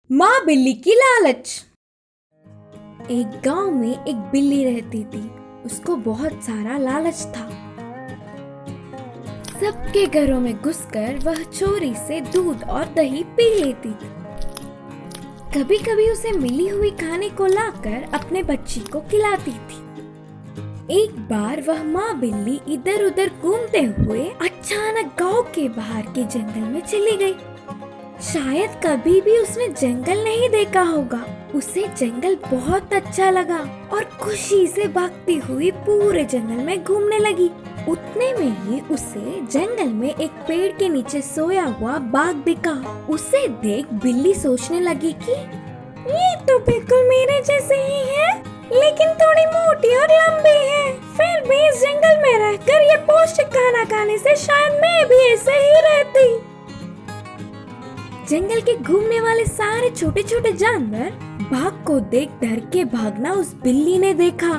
माँ बिल्ली की लालच। एक गांव में एक बिल्ली रहती थी। उसको बहुत सारा लालच था। सबके घरों में घुसकर वह चोरी से दूध और दही पी लेती थी। कभी कभी उसे मिली हुई खाने को लाकर अपने बच्ची को खिलाती थी। एक बार वह माँ बिल्ली इधर उधर घूमते हुए अचानक गांव के बाहर के जंगल में चली गई। शायद कभी भी उसने जंगल नहीं देखा होगा। उसे जंगल बहुत अच्छा लगा और खुशी से भागती हुई पूरे जंगल में घूमने लगी। उतने में ही उसे जंगल में एक पेड़ के नीचे सोया हुआ बाघ दिखा। उसे देख बिल्ली सोचने लगी कि ये तो बिल्कुल मेरे जैसे ही है, लेकिन थोड़ी मोटी और लंबी है। फिर भी इस जंगल में रहकर ये पौष्टिक खाना खाने से शायद मैं भी ऐसे ही रहती। जंगल के घूमने वाले सारे छोटे छोटे जानवर बाघ को देख डर के भागना उस बिल्ली ने देखा।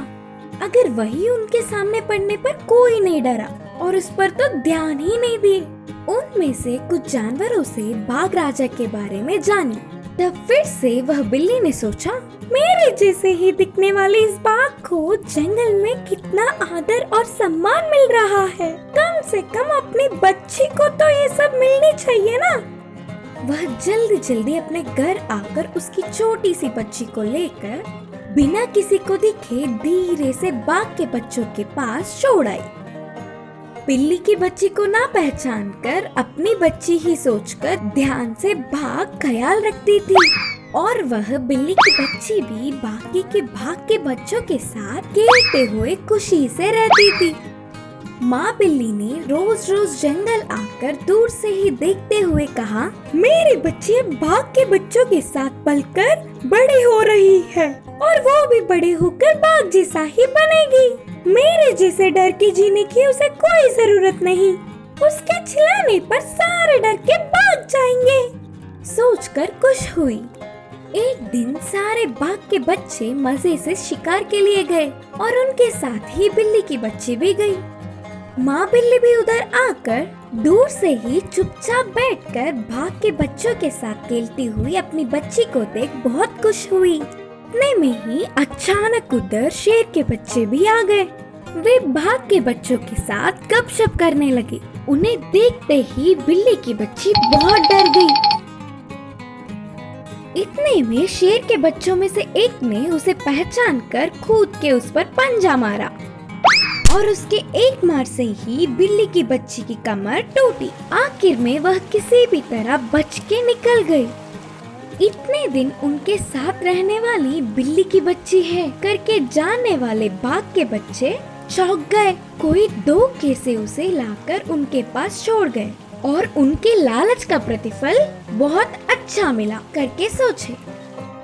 अगर वही उनके सामने पड़ने पर कोई नहीं डरा और उस पर तो ध्यान ही नहीं दिए। उनमें से कुछ जानवरों से बाघ राजा के बारे में जानी। तब फिर से वह बिल्ली ने सोचा, मेरे जैसे ही दिखने वाले इस बाघ को जंगल में कितना आदर और सम्मान मिल रहा है। कम से कम अपनी बच्ची को तो ये सब मिलनी चाहिए ना। वह जल्दी जल्दी अपने घर आकर उसकी छोटी सी बच्ची को लेकर बिना किसी को दिखे धीरे से बाघ के बच्चों के पास छोड़ आई। बिल्ली की बच्ची को ना पहचान कर अपनी बच्ची ही सोचकर ध्यान से बाघ ख्याल रखती थी और वह बिल्ली की बच्ची भी बाकी के बाघ के बच्चों के साथ खेलते हुए खुशी से रहती थी। माँ बिल्ली ने रोज रोज जंगल आकर दूर से ही देखते हुए कहा, मेरी बच्ची बाघ के बच्चों के साथ पलकर बड़ी हो रही है और वो भी बड़े होकर बाघ जैसा ही बनेगी। मेरे जैसे डर के जीने की उसे कोई जरूरत नहीं। उसके चिल्लाने पर सारे डर के भाग जाएंगे। सोचकर खुश हुई। एक दिन सारे बाघ के बच्चे मजे से शिकार के लिए गए और उनके साथ ही बिल्ली की बच्ची भी गई। माँ बिल्ली भी उधर आकर दूर से ही चुपचाप बैठकर बाघ के बच्चों के साथ खेलती हुई अपनी बच्ची को देख बहुत खुश हुई। इतने में ही अचानक उधर शेर के बच्चे भी आ गए। वे बाघ के बच्चों के साथ गपशप करने लगे। उन्हें देखते ही बिल्ली की बच्ची बहुत डर गई। इतने में शेर के बच्चों में से एक ने उसे पहचान कर कूद के उस पर पंजा मारा और उसके एक मार से ही बिल्ली की बच्ची की कमर टूटी। आखिर में वह किसी भी तरह बच के निकल गई। इतने दिन उनके साथ रहने वाली बिल्ली की बच्ची है करके जानने वाले बाघ के बच्चे चौंक गए। कोई धोखे से उसे लाकर उनके पास छोड़ गए और उनके लालच का प्रतिफल बहुत अच्छा मिला करके सोचे।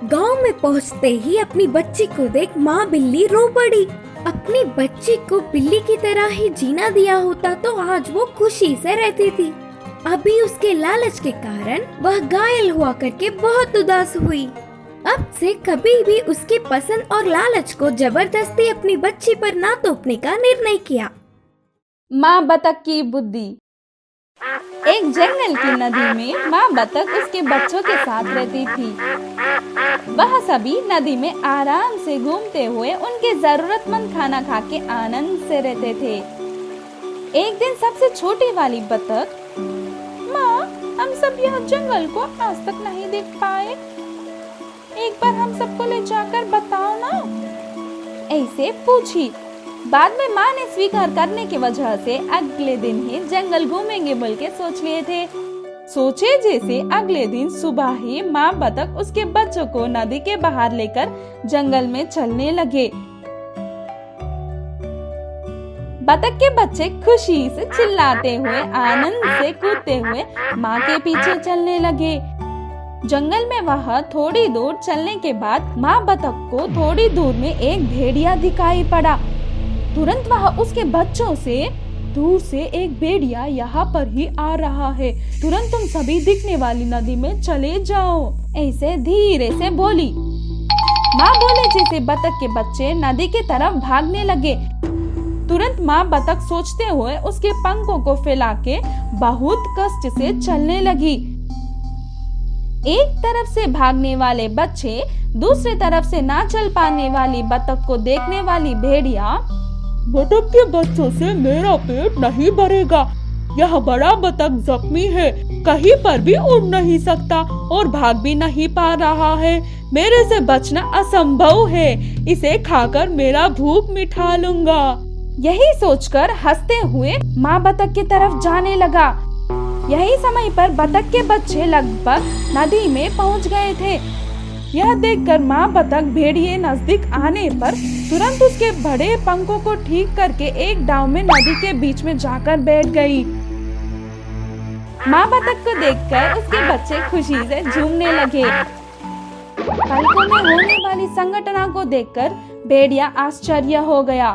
गांव में पहुंचते ही अपनी बच्ची को देख माँ बिल्ली रो पड़ी। अपनी बच्ची को बिल्ली की तरह ही जीना दिया होता तो आज वो खुशी से रहती थी। अभी उसके लालच के कारण वह घायल हुआ करके बहुत उदास हुई। अब से कभी भी उसकी पसंद और लालच को जबरदस्ती अपनी बच्ची पर ना थोपने का निर्णय किया। माँ बतख की बुद्धि। एक जंगल की नदी में माँ बतख उसके बच्चों के साथ रहती थी। वह सभी नदी में आराम से घूमते हुए उनके जरूरतमंद खाना खा के आनंद से रहते थे। एक दिन सबसे छोटी वाली बतख, माँ हम सब यह जंगल को आज तक नहीं देख पाए, एक बार हम सबको ले जाकर बताओ ना, ऐसे पूछी। बाद में माँ ने स्वीकार करने की वजह से अगले दिन ही जंगल घूमेंगे बोल के सोच लिए थे। सोचे जैसे अगले दिन सुबह ही माँ बतख उसके बच्चों को नदी के बाहर लेकर जंगल में चलने लगे। बतख के बच्चे खुशी से चिल्लाते हुए आनंद से कूदते हुए माँ के पीछे चलने लगे। जंगल में वह थोड़ी दूर चलने के बाद माँ बतख को थोड़ी दूर में एक भेड़िया दिखाई पड़ा। तुरंत वह उसके बच्चों से, दूर से एक भेड़िया यहाँ पर ही आ रहा है, तुरंत तुम सभी दिखने वाली नदी में चले जाओ, ऐसे धीरे से बोली। माँ बोले जैसे बतख के बच्चे नदी की तरफ भागने लगे। तुरंत माँ बतख सोचते हुए उसके पंखों को फैला के बहुत कष्ट से चलने लगी। एक तरफ से भागने वाले बच्चे, दूसरी तरफ से ना चल पाने वाली बतख को देखने वाली भेड़िया, बतख के बच्चों से मेरा पेट नहीं भरेगा। यह बड़ा बतख जख्मी है, कहीं पर भी उड़ नहीं सकता और भाग भी नहीं पा रहा है। मेरे से बचना असंभव है। इसे खाकर मेरा भूख मिटा लूंगा। यही सोचकर हंसते हुए माँ बतख की तरफ जाने लगा। यही समय पर बतख के बच्चे लगभग नदी में पहुँच गए थे। यह देखकर माँ बतख भेड़िए नजदीक आने पर तुरंत उसके बड़े पंखों को ठीक करके एक डाव में नदी के बीच में जाकर बैठ गई। माँ बतख को देखकर उसके बच्चे खुशी से झूमने लगे। पलकों में होने वाली संघटना को देखकर भेड़िया आश्चर्य हो गया।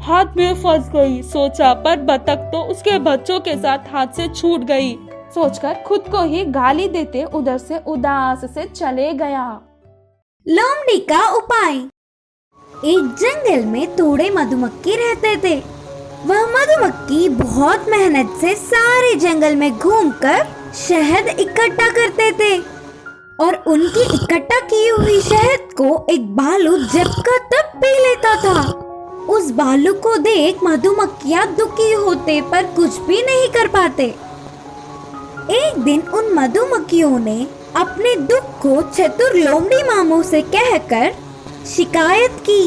हाथ में फंस गई सोचा, पर बतख तो उसके बच्चों के साथ हाथ से छूट गई। सोचकर खुद को ही गाली देते उधर से उदास से चले गया। लोमड़ी का उपाय। एक जंगल में थोड़े मधुमक्खी रहते थे। वह मधुमक्खी बहुत मेहनत से सारे जंगल में घूमकर शहद इकट्ठा करते थे और उनकी इकट्ठा की हुई शहद को एक भालू जब का तब पी लेता था। उस भालू को देख मधुमक्खियां दुखी होते पर कुछ भी नहीं कर पाते। एक दिन उन मधुमक्खियों ने अपने दुख को चतुर लोमड़ी मामू से कहकर शिकायत की।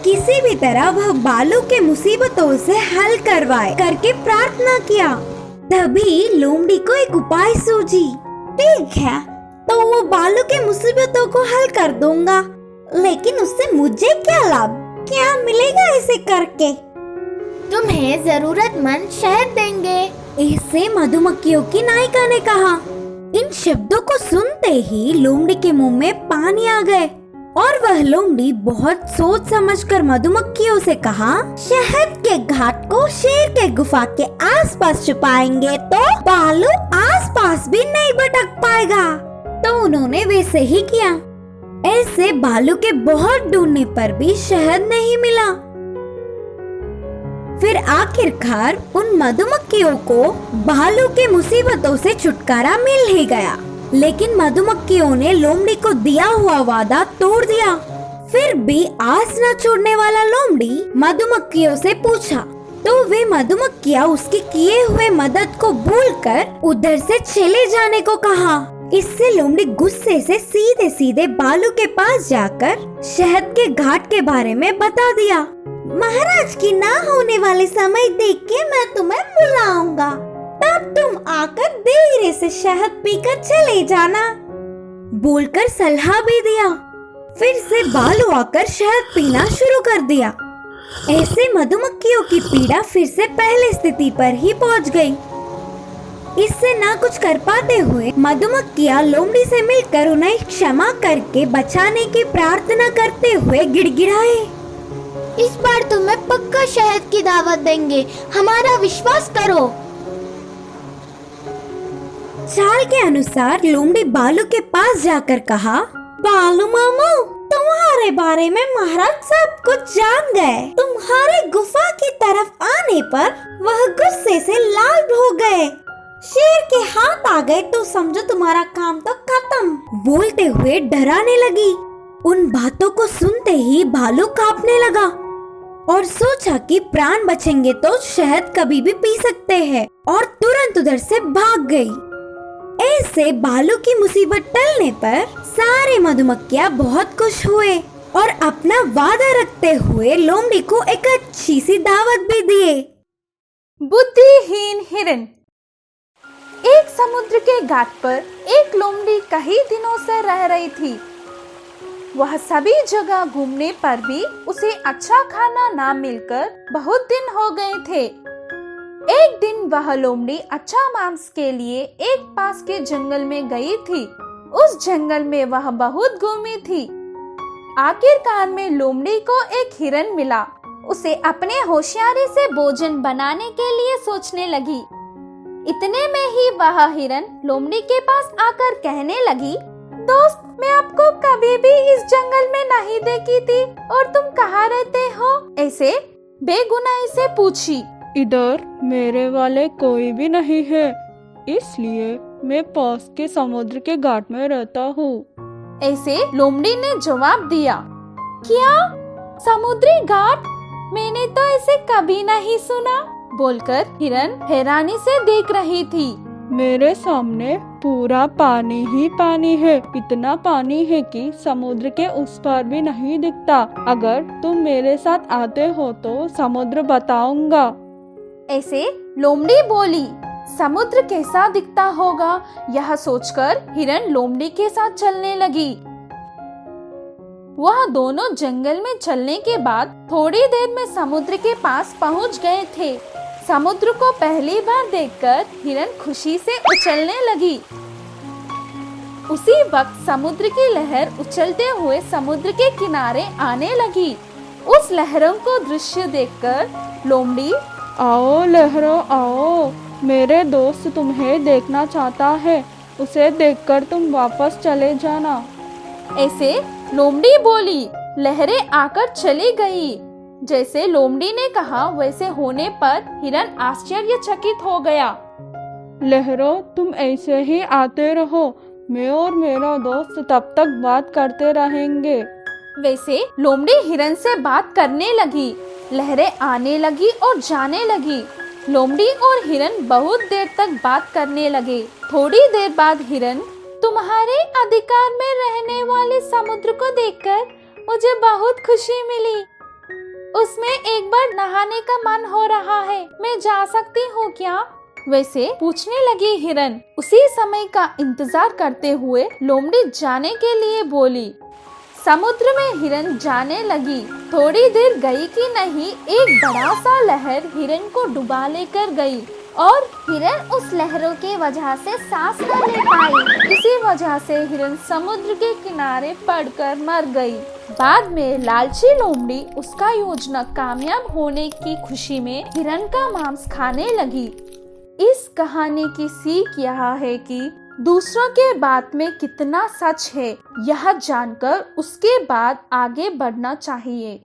किसी भी तरह वह भालू के मुसीबतों से हल करवाए करके प्रार्थना किया। तभी लोमड़ी को एक उपाय सूझी। ठीक है, तो वो भालू के मुसीबतों को हल कर दूंगा, लेकिन उससे मुझे क्या लाभ, क्या मिलेगा इसे करके? तुम्हें जरूरतमंद शहद देंगे। इससे मधुमक्खियों की नायिका ने कहा। इन शब्दों को सुनते ही लोमड़ी के मुंह में पानी आ गए और वह लोमड़ी बहुत सोच समझकर मधुमक्खियों से कहा, शहद के घाट को शेर के गुफा के आसपास छुपाएंगे तो भालू आसपास भी नहीं भटक पाएगा। तो उन्होंने वैसे ही किया। ऐसे भालू के बहुत ढूंढने पर भी शहद नहीं मिला। फिर आखिरकार उन मधुमक्खियों को भालू के मुसीबतों से छुटकारा मिल ही गया। लेकिन मधुमक्खियों ने लोमड़ी को दिया हुआ वादा तोड़ दिया। फिर भी आस न छोड़ने वाला लोमड़ी मधुमक्खियों से पूछा, तो वे मधुमक्खियां उसके किए हुए मदद को भूलकर उधर से चले जाने को कहा। इससे लोमड़ी गुस्से से सीधे सीधे भालू के पास जाकर शहद के घाट के बारे में बता दिया। महाराज की ना होने वाले समय देख के मैं तुम्हें बुलाऊंगा, तब तुम आकर धीरे से शहद पीकर चले जाना, बोलकर सलाह भी दिया। फिर से भालू आकर शहद पीना शुरू कर दिया। ऐसे मधुमक्खियों की पीड़ा फिर से पहले स्थिति पर ही पहुंच गई। इससे ना कुछ कर पाते हुए मधुमक्खियां लोमड़ी से मिलकर उन्हें क्षमा करके बचाने की प्रार्थना करते हुए गिड़गिड़ाए, इस बार तुम्हें पक्का शहद की दावत देंगे, हमारा विश्वास करो। चाल के अनुसार लोमड़ी भालू के पास जाकर कहा, भालू मामू, तुम्हारे बारे में महाराज सब कुछ जान गए। तुम्हारे गुफा की तरफ आने पर वह गुस्से से लाल हो गए। शेर के हाथ आ गए तो समझो तुम्हारा काम तो खत्म, बोलते हुए डराने लगी। उन बातों को सुनते ही भालू कांपने लगा और सोचा कि प्राण बचेंगे तो शहद कभी भी पी सकते हैं, और तुरंत उधर से भाग गई। ऐसे भालू की मुसीबत टलने पर सारे मधुमक्खियां बहुत खुश हुए और अपना वादा रखते हुए लोमड़ी को एक अच्छी सी दावत भी दिए। बुद्धिहीन हिरन। एक समुद्र के घाट पर एक लोमड़ी कई दिनों से रह रही थी। वह सभी जगह घूमने पर भी उसे अच्छा खाना ना मिलकर बहुत दिन हो गए थे। एक दिन वह लोमड़ी अच्छा मांस के लिए एक पास के जंगल में गई थी। उस जंगल में वह बहुत घूमी थी। आखिरकार में लोमड़ी को एक हिरन मिला। उसे अपने होशियारी से भोजन बनाने के लिए सोचने लगी। इतने में ही वह हिरन लोमड़ी के पास आकर कहने लगी, दोस्त, मैं आपको कभी भी इस जंगल में नहीं देखी थी और तुम कहाँ रहते हो? ऐसे बेगुनाही से पूछी। इधर मेरे वाले कोई भी नहीं है, इसलिए मैं पास के समुद्र के घाट में रहता हूँ। ऐसे लोमड़ी ने जवाब दिया, क्या समुद्री घाट? मैंने तो इसे कभी नहीं सुना। बोलकर हिरन हैरानी से देख रही थी। मेरे सामने पूरा पानी ही पानी है। इतना पानी है कि समुद्र के उस पार भी नहीं दिखता। अगर तुम मेरे साथ आते हो तो समुद्र बताऊंगा। ऐसे लोमड़ी बोली। समुद्र कैसा दिखता होगा, यह सोचकर हिरन लोमड़ी के साथ चलने लगी। वह दोनों जंगल में चलने के बाद थोड़ी देर में समुद्र के पास पहुंच गए थे। समुद्र को पहली बार देखकर हिरन खुशी से उछलने लगी। उसी वक्त समुद्र की लहर उछलते हुए समुद्र के किनारे आने लगी। उस लहरों को दृश्य देखकर लोमड़ी, आओ लहरों आओ, मेरे दोस्त तुम्हें देखना चाहता है। उसे देखकर तुम वापस चले जाना। ऐसे लोमड़ी बोली। लहरें आकर चली गई। जैसे लोमड़ी ने कहा वैसे होने पर हिरन आश्चर्यचकित हो गया। लहरों, तुम ऐसे ही आते रहो। मैं और मेरा दोस्त तब तक बात करते रहेंगे। वैसे लोमड़ी हिरन से बात करने लगी। लहरें आने लगी और जाने लगी। लोमड़ी और हिरन बहुत देर तक बात करने लगे। थोड़ी देर बाद हिरन, तुम्हारे अधिकार में रहने वाले समुद्र को देखकर मुझे बहुत खुशी मिली। उसमें एक बार नहाने का मन हो रहा है, मैं जा सकती हूँ क्या? वैसे पूछने लगी हिरन। उसी समय का इंतजार करते हुए लोमड़ी जाने के लिए बोली। समुद्र में हिरन जाने लगी। थोड़ी देर गई कि नहीं, एक बड़ा सा लहर हिरन को डुबा लेकर गई और हिरन उस लहरों के वजह से सांस न ले पाई। इसी वजह से हिरन समुद्र के किनारे पड़कर मर गई। बाद में लालची लोमड़ी उसका योजना कामयाब होने की खुशी में हिरन का मांस खाने लगी। इस कहानी की सीख यह है कि दूसरों के बात में कितना सच है, यह जानकर उसके बाद आगे बढ़ना चाहिए।